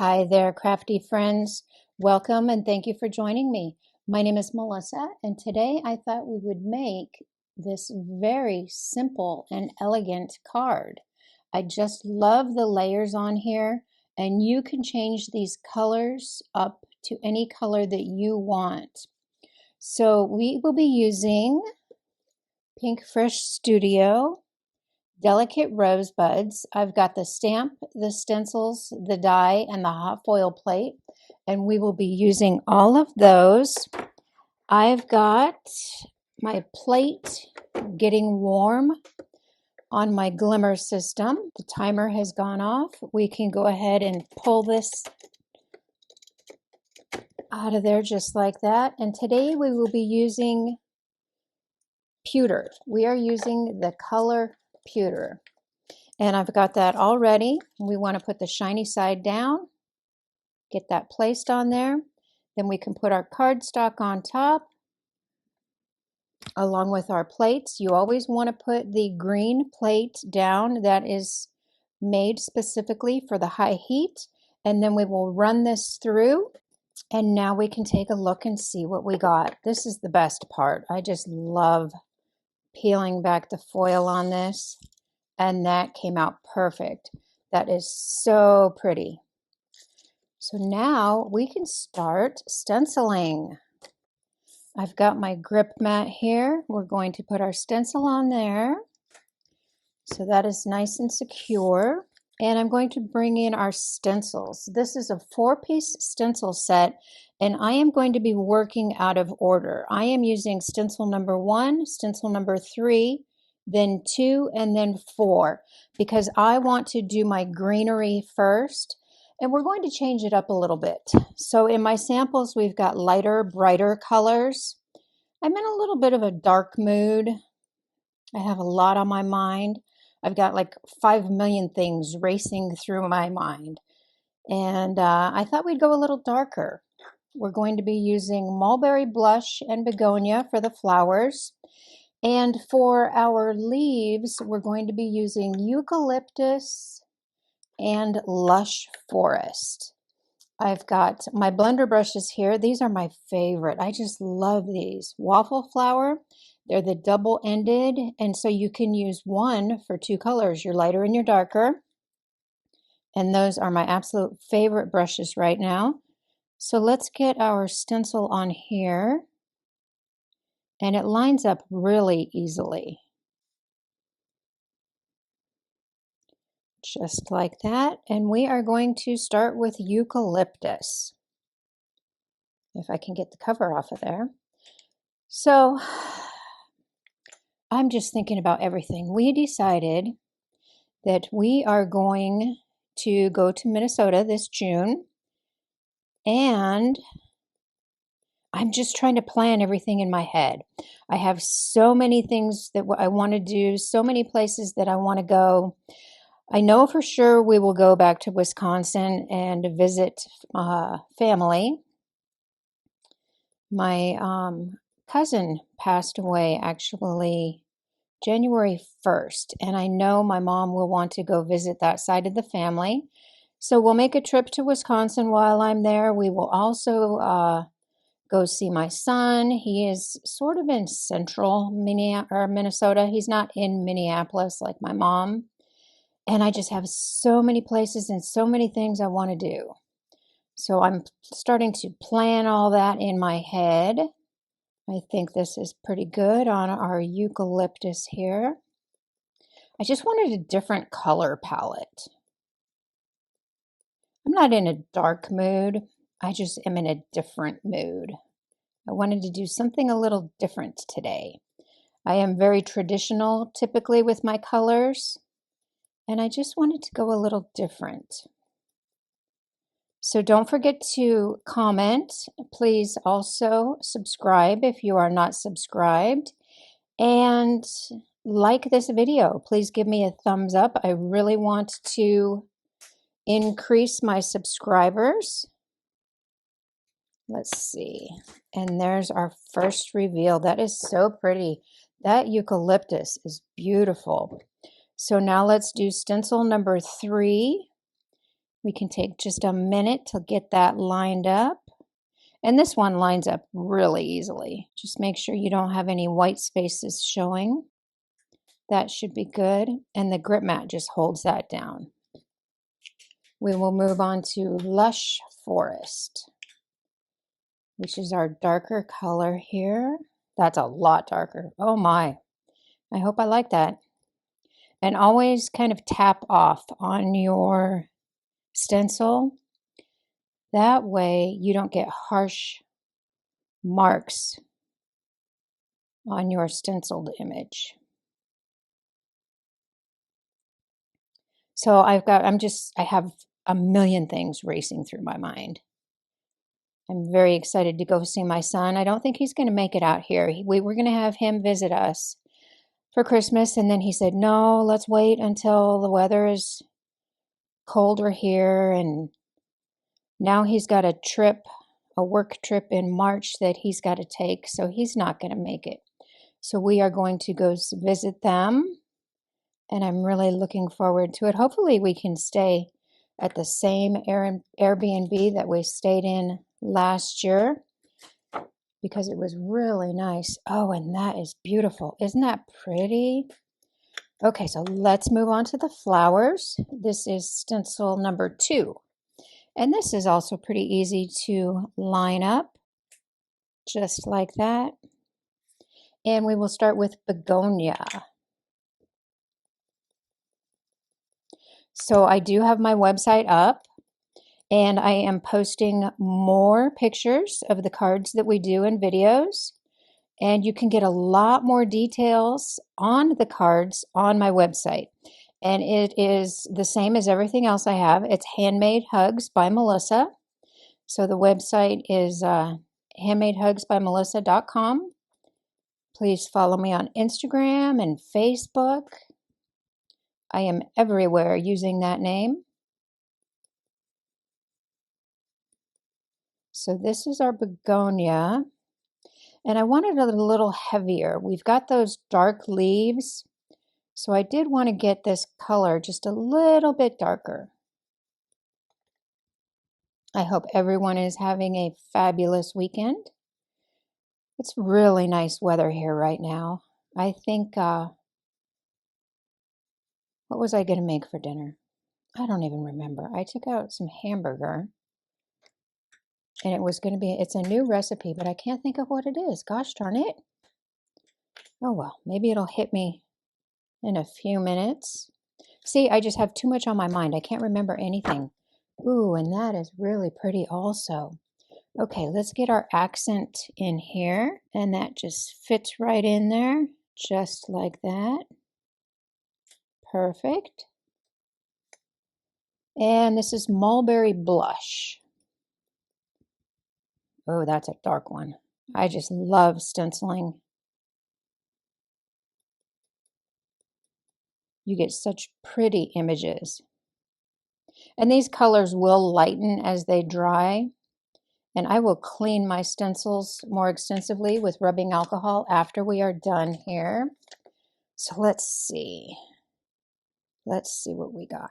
Hi there, crafty friends. Welcome and thank you for joining me. My name is Melissa, and today I thought we would make this very simple and elegant card. I just love the layers on here, and you can change these colors up to any color that you want. So we will be using Pinkfresh Studio Delicate Rosebuds. I've got the stamp, the stencils, the die, and the hot foil plate, and we will be using all of those. I've got my plate getting warm on my glimmer system. The timer has gone off. We can go ahead and pull this out of there just like that. And today we will be using pewter. We are using the color pewter. And I've got that all ready. We want to put the shiny side down, get that placed on there. Then we can put our cardstock on top along with our plates. You always want to put the green plate down that is made specifically for the high heat. And then we will run this through. And now we can take a look and see what we got. This is the best part. I just love peeling back the foil on this. And that came out perfect. That is so pretty. So now we can start stenciling. I've got my grip mat here. We're going to put our stencil on there. So that is nice and secure. And I'm going to bring in our stencils. This is a 4-piece stencil set, and I am going to be working out of order. I am using stencil number 1, stencil number 3, then 2, and then 4, because I want to do my greenery first, and we're going to change it up a little bit. So in my samples, we've got lighter, brighter colors. I'm in a little bit of a dark mood. I have a lot on my mind. I've got like 5 million things racing through my mind, and I thought we'd go a little darker. We're going to be using mulberry blush and begonia for the flowers. And for our leaves, we're going to be using eucalyptus and lush forest. I've got my blender brushes here. These are my favorite. I just love these. Waffle flower, they're the double-ended, and so you can use one for 2 colors, your lighter and your darker. And those are my absolute favorite brushes right now. So let's get our stencil on here. And it lines up really easily. Just like that. And we are going to start with eucalyptus. If I can get the cover off of there. So I'm just thinking about everything. We decided that we are going to go to Minnesota this June. And I'm just trying to plan everything in my head. I have so many things that I want to do, so many places that I want to go. I know for sure we will go back to Wisconsin and visit family. My cousin passed away actually January 1st, and I know my mom will want to go visit that side of the family. So we'll make a trip to Wisconsin while I'm there. We will also go see my son. He is sort of in central Minnesota. He's not in Minneapolis like my mom. And I just have so many places and so many things I want to do. So I'm starting to plan all that in my head. I think this is pretty good on our eucalyptus here. I just wanted a different color palette. I'm not in a dark mood. I just am in a different mood. I wanted to do something a little different today. I am very traditional typically with my colors, and I just wanted to go a little different. So don't forget to comment. Please also subscribe if you are not subscribed, and like this video. Please give me a thumbs up. I really want to increase my subscribers. Let's see. And there's our first reveal. That is so pretty. That eucalyptus is beautiful. So now let's do stencil number 3. We can take just a minute to get that lined up. And this one lines up really easily. Just make sure you don't have any white spaces showing. That should be good. And the grip mat just holds that down. We will move on to Lush Forest, which is our darker color here. That's a lot darker. Oh my. I hope I like that. And always kind of tap off on your stencil. That way you don't get harsh marks on your stenciled image. So I have a million things racing through my mind. I'm very excited to go see my son. I don't think he's going to make it out here. We were going to have him visit us for Christmas, and then he said, no, let's wait until the weather is colder here. And now he's got a work trip in March that he's got to take, so he's not going to make it. So we are going to go visit them, and I'm really looking forward to it. Hopefully we can stay at the same Airbnb that we stayed in last year, because it was really nice. Oh, and that is beautiful. Isn't that pretty? Okay, so let's move on to the flowers. This is stencil number 2. And this is also pretty easy to line up, just like that. And we will start with begonia. So I do have my website up, and I am posting more pictures of the cards that we do in videos. And you can get a lot more details on the cards on my website. And it is the same as everything else I have. It's Handmade Hugs by Melissa. So the website is handmadehugsbymelissa.com. Please follow me on Instagram and Facebook. I am everywhere using that name. So this is our begonia. And I wanted it a little heavier. We've got those dark leaves. So I did want to get this color just a little bit darker. I hope everyone is having a fabulous weekend. It's really nice weather here right now. I think, what was I going to make for dinner? I don't even remember. I took out some hamburger, and it's a new recipe, but I can't think of what it is. Gosh darn it. Oh well, maybe it'll hit me in a few minutes. See, I just have too much on my mind. I can't remember anything. Ooh, and that is really pretty also. Okay, let's get our accent in here, and that just fits right in there, just like that. Perfect. And this is Mulberry Blush. Oh, that's a dark one. I just love stenciling. You get such pretty images. And these colors will lighten as they dry. And I will clean my stencils more extensively with rubbing alcohol after we are done here. So let's see. Let's see what we got.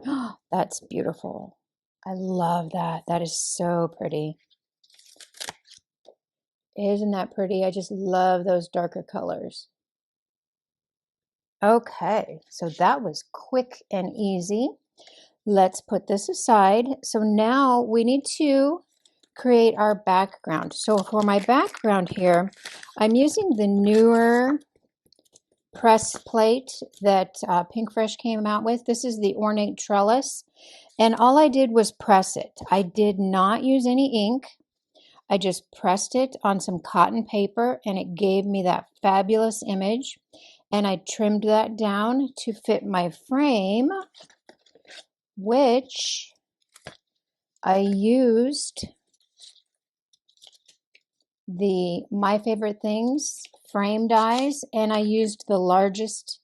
Oh, that's beautiful. I love that. That is so pretty. Isn't that pretty? I just love those darker colors. Okay, so that was quick and easy. Let's put this aside. So now we need to create our background. So for my background here, I'm using the newer press plate that Pinkfresh came out with. This is the Ornate Trellis, and all I did was press it. I did not use any ink. I just pressed it on some cotton paper, and it gave me that fabulous image. And I trimmed that down to fit my frame, which I used the My Favorite Things frame dies, and I used the largest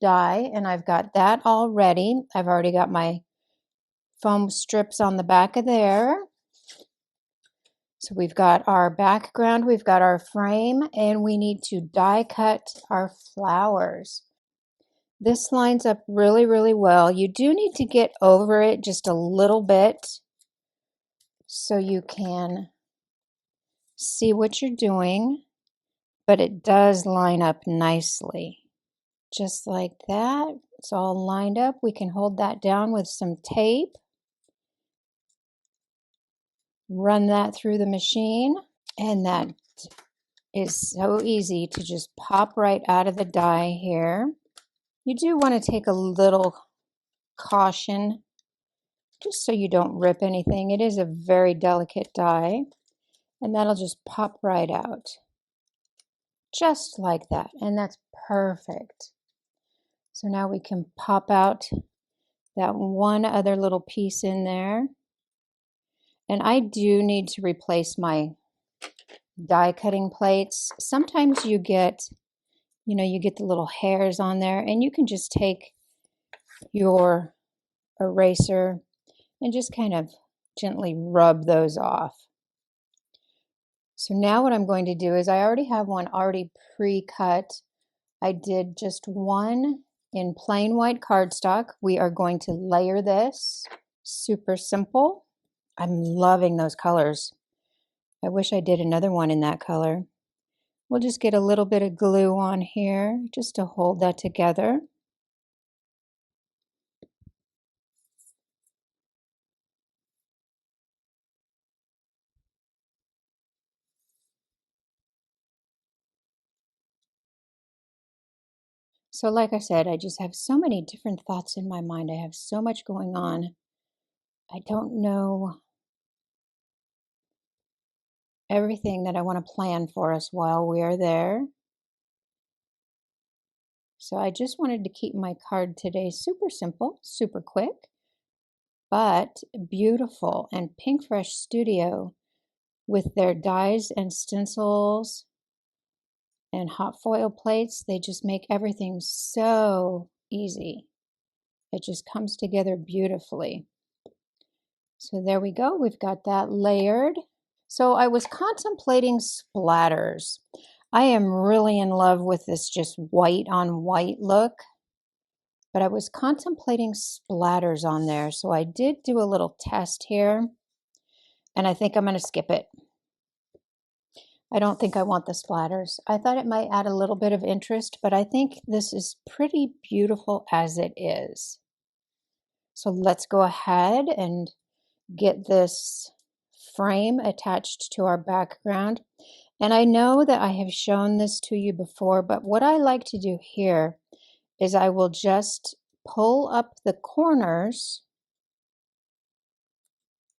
die, and I've got that all ready. I've already got my foam strips on the back of there. So we've got our background, we've got our frame, and we need to die cut our flowers. This lines up really, really well. You do need to get over it just a little bit so you can see what you're doing, but it does line up nicely. Just like that. It's all lined up. We can hold that down with some tape. Run that through the machine, and that is so easy to just pop right out of the die here. You do want to take a little caution just so you don't rip anything. It is a very delicate die, and that'll just pop right out just like that, and that's perfect. So now we can pop out that one other little piece in there. And I do need to replace my die cutting plates. Sometimes you get the little hairs on there, and you can just take your eraser and just kind of gently rub those off. So now what I'm going to do is I already have one already pre-cut. I did just one in plain white cardstock. We are going to layer this. Super simple. I'm loving those colors. I wish I did another one in that color. We'll just get a little bit of glue on here just to hold that together. So like I said, I just have so many different thoughts in my mind. I have so much going on. I don't know everything that I want to plan for us while we are there. So I just wanted to keep my card today super simple, super quick, but beautiful. And Pinkfresh Studio with their dies and stencils and hot foil plates, they just make everything so easy. It just comes together beautifully. So there we go. We've got that layered. So I was contemplating splatters. I am really in love with this just white on white look, but I was contemplating splatters on there. So I did do a little test here, and I think I'm going to skip it. I don't think I want the splatters. I thought it might add a little bit of interest, but I think this is pretty beautiful as it is. So let's go ahead and get this frame attached to our background. And I know that I have shown this to you before, but what I like to do here is I will just pull up the corners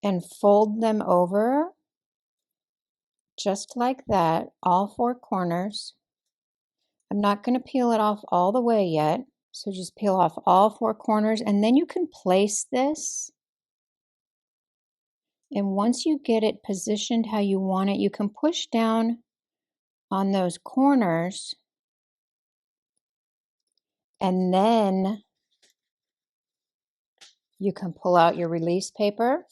and fold them over just like that, all four corners. I'm not going to peel it off all the way yet. So just peel off all four corners, and then you can place this. And once you get it positioned how you want it, you can push down on those corners, and then you can pull out your release paper,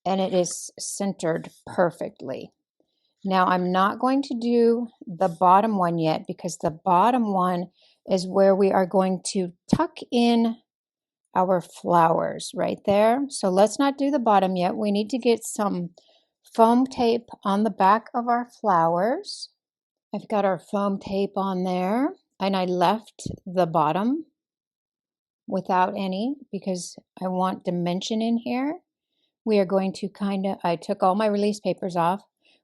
and it is centered perfectly. Now I'm not going to do the bottom one yet, because the bottom one is where we are going to tuck in our flowers right there. So let's not do the bottom yet. We need to get some foam tape on the back of our flowers. I've got our foam tape on there, and I left the bottom without any because I want dimension in here. We are going to I took all my release papers off.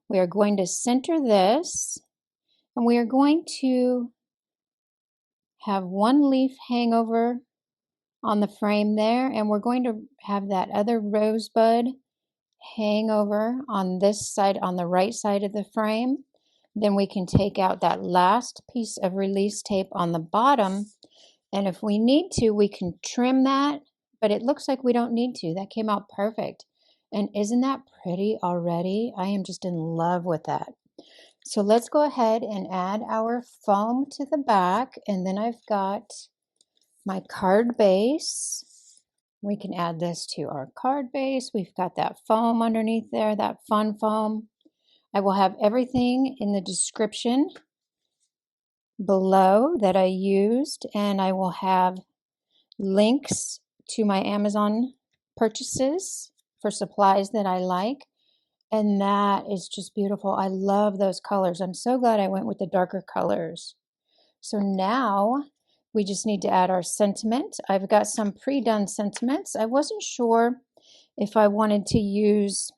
We are going to center this, and we are going to have one leaf hang over on the frame there, and we're going to have that other rosebud hang over on this side, on the right side of the frame. Then we can take out that last piece of release tape on the bottom, and if we need to, we can trim that, but it looks like we don't need to. That came out perfect. And isn't that pretty already? I am just in love with that. So let's go ahead and add our foam to the back, and then I've got my card base. We can add this to our card base. We've got that foam underneath there, that fun foam. I will have everything in the description below that I used, and I will have links to my Amazon purchases for supplies that I like. And that is just beautiful. I love those colors. I'm so glad I went with the darker colors. So now we just need to add our sentiment. I've got some pre-done sentiments. I wasn't sure if I wanted to use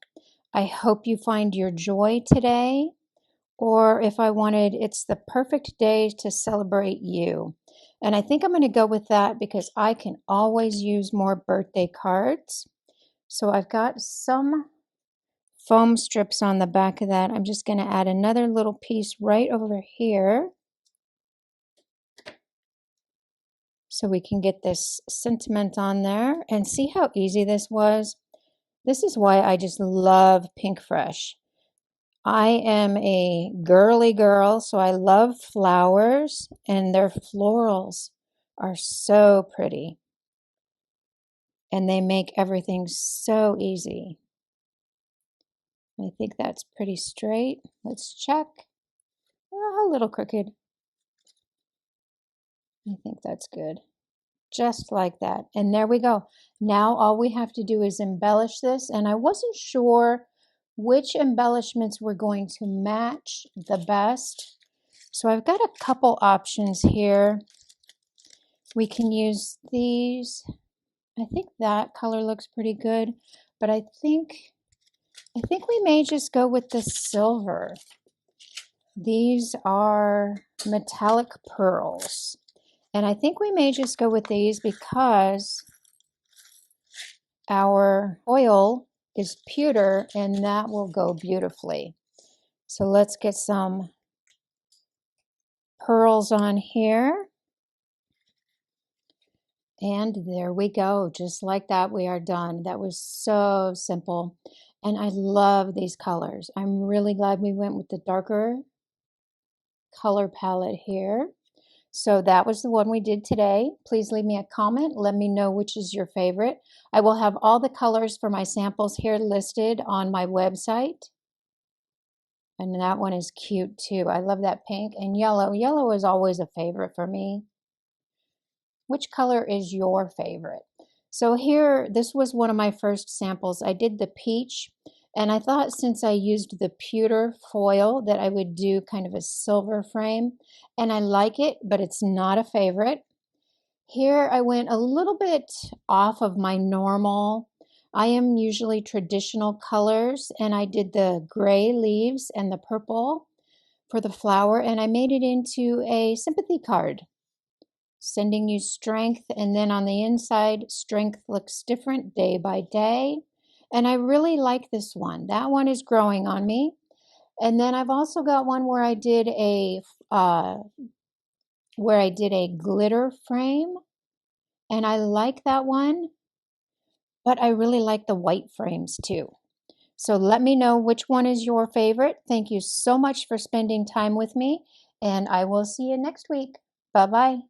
I hope you find your joy today, or if I wanted it's the perfect day to celebrate you. And I think I'm going to go with that because I can always use more birthday cards. So I've got some foam strips on the back of that. I'm just going to add another little piece right over here so we can get this sentiment on there. And see how easy this was? This is why I just love Pinkfresh. I am a girly girl, so I love flowers, and their florals are so pretty. And they make everything so easy. I think that's pretty straight. Let's check. Oh, a little crooked. I think that's good. Just like that. And there we go. Now all we have to do is embellish this. And I wasn't sure which embellishments were going to match the best. So I've got a couple options here. We can use these. I think that color looks pretty good, but I think we may just go with the silver. These are metallic pearls. And I think we may just go with these because our oil is pewter and that will go beautifully. So let's get some pearls on here. And there we go. Just like that, we are done. That was so simple. And I love these colors. I'm really glad we went with the darker color palette here. So that was the one we did today. Please leave me a comment. Let me know which is your favorite. I will have all the colors for my samples here listed on my website. And that one is cute too. I love that pink and yellow. Yellow is always a favorite for me. Which color is your favorite? So here, this was one of my first samples. I did the peach, and I thought since I used the pewter foil that I would do kind of a silver frame, and I like it, but it's not a favorite. Here I went a little bit off of my normal. I am usually traditional colors, and I did the gray leaves and the purple for the flower, and I made it into a sympathy card. Sending you strength, and then on the inside, strength looks different day by day. And I really like this one. That one is growing on me. And then I've also got one where I did a glitter frame, and I like that one, but I really like the white frames too. So let me know which one is your favorite. Thank you so much for spending time with me, and I will see you next week. Bye-bye.